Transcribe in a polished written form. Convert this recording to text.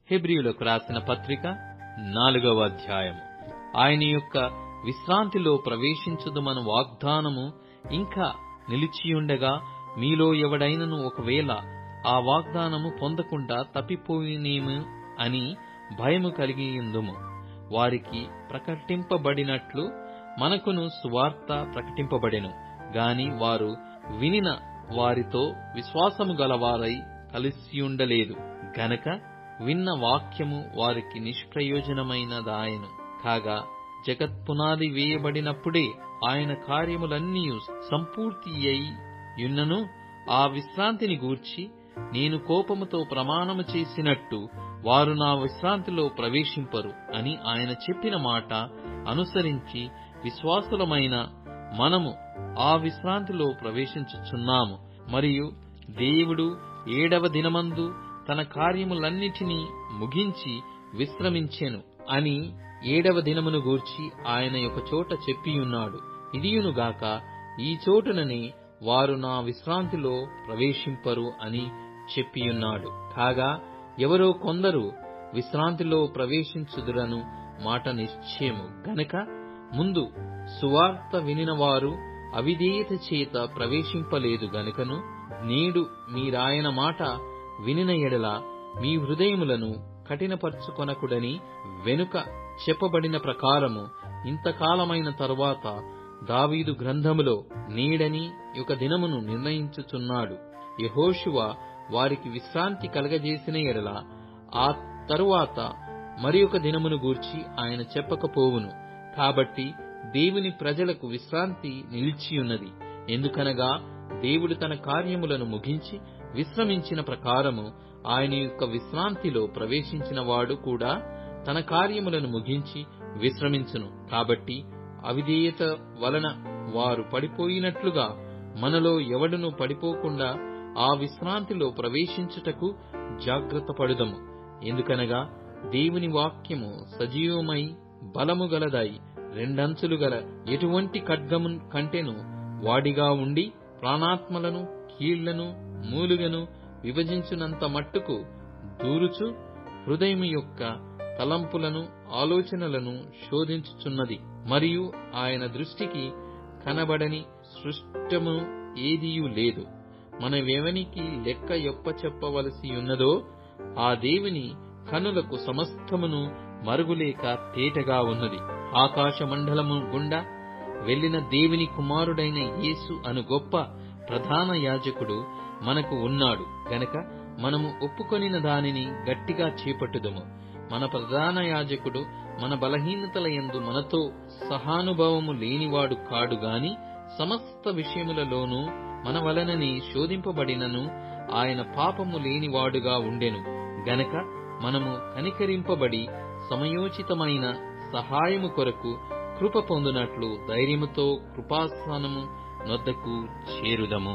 హెబ్రీయులకు రాసిన పత్రిక 4వ అధ్యాయము. ఆయన యొక్క విశ్రాంతిలో ప్రవేశించుదుమను వాగ్దానము ఇంకా నిలిచియుండగా, మీలో ఎవడైనను ఒకవేళ ఆ వాగ్దానము పొందకుండా తప్పిపోయినేము అని భయము కలిగియుందుము. వారికి ప్రకటింపబడినట్లు మనకును సువార్త ప్రకటింపబడెను గాని వారు వినిన వారితో విశ్వాసము గలవారై కలిసియుండలేదు గనక విన్న వాక్యము వారికి నిష్ప్రయోజనమైనదాయెను. కాగా జగత్పునాది వేయబడినప్పుడే ఆయన కార్యములన్నీ సంపూర్తి అయ్యున్నను ఆ విశ్రాంతిని గూర్చి నేను కోపముతో ప్రమాణము చేసినట్టు వారు నా విశ్రాంతిలో ప్రవేశింపరు అని ఆయన చెప్పిన మాట అనుసరించి విశ్వాసులమైన మనము ఆ విశ్రాంతిలో ప్రవేశించుచున్నాము. మరియు దేవుడు 7వ దినమందు తన కార్యములన్నిటినీ ముగించి విశ్రమించెను అని 7వ దినమును గూర్చి ఆయన ఒక చోట చెప్పియున్నాడు. ఇదియునుగాక ఈ చోటుననే వారు నా విశ్రాంతిలో ప్రవేశింపరు అని చెప్పియున్నాడు. కాగా ఎవరో కొందరు విశ్రాంతిలో ప్రవేశించుదురను మాట నిశ్చయము గనక ముందు సువార్త వినిన వారు అవిధేయత చేత ప్రవేశింపలేదు గనుకను నేడు మీరాయన మాట వినిన ఎడల మీ హృదయములను కఠినపరచుకొనకుడని వెనుక చెప్పబడిన ప్రకారము ఇంతకాలమైన తరువాత దావీదు గ్రంథములో నేడని ఒక దినమును నిర్ణయించుచున్నాడు. యెహోషువ వారికి విశ్రాంతి కలగజేసిన ఎడల ఆ తరువాత మరి ఒక దినమును గూర్చి ఆయన చెప్పకపోవును. కాబట్టి దేవుని ప్రజలకు విశ్రాంతి నిలిచియున్నది. ఎందుకనగా దేవుడు తన కార్యములను ముగించి విశ్రమించిన ప్రకారము ఆయన యొక్క విశ్రాంతిలో ప్రవేశించిన వాడు కూడా తన కార్యములను ముగించి విశ్రమించును. కాబట్టి అవిధేయత వలన వారు పడిపోయినట్లుగా మనలో ఎవడును పడిపోకుండా ఆ విశ్రాంతిలో ప్రవేశించుటకు జాగ్రత్త పడుదము. ఎందుకనగా దేవుని వాక్యము సజీవమై బలము గలదై రెండంచులు గల ఎటువంటి ఖడ్గము కంటెను వాడిగా ఉండి ప్రాణాత్మలను కీళ్లను మూలుగను విభజించునంత మట్టుకు దూరుచు హృదయము యొక్క తలంపులను ఆలోచనలను శోధించుచున్నది. మరియు ఆయన దృష్టికి కనబడని సృష్టము ఏదియూ లేదు. మనమెవనికి లెక్క చెప్పవలసి ఉన్నదో ఆ దేవుని కనులకు సమస్తమును మరుగులేక తేటగా ఉన్నది. ఆకాశ మండలము గుండా వెళ్లిన దేవుని కుమారుడైన యేసు అను గొప్ప ప్రధాన యాజకుడు మనకు ఉన్నాడు గనక మనము ఒప్పుకొనిన దానిని గట్టిగా చేపట్టుదము. మన ప్రధాన యాజకుడు మన బలహీనతల యందు మనతో సహానుభవము లేనివాడు కాడు గాని సమస్త విషయములలోనూ మన వలననే శోధింపబడినను ఆయన పాపము లేనివాడుగా ఉండెను గనక మనము కనికరింపబడి సమయోచితమైన సహాయము కొరకు కృప పొందునట్లు ధైర్యముతో కృపాసనము నొద్దకు చేరుదము.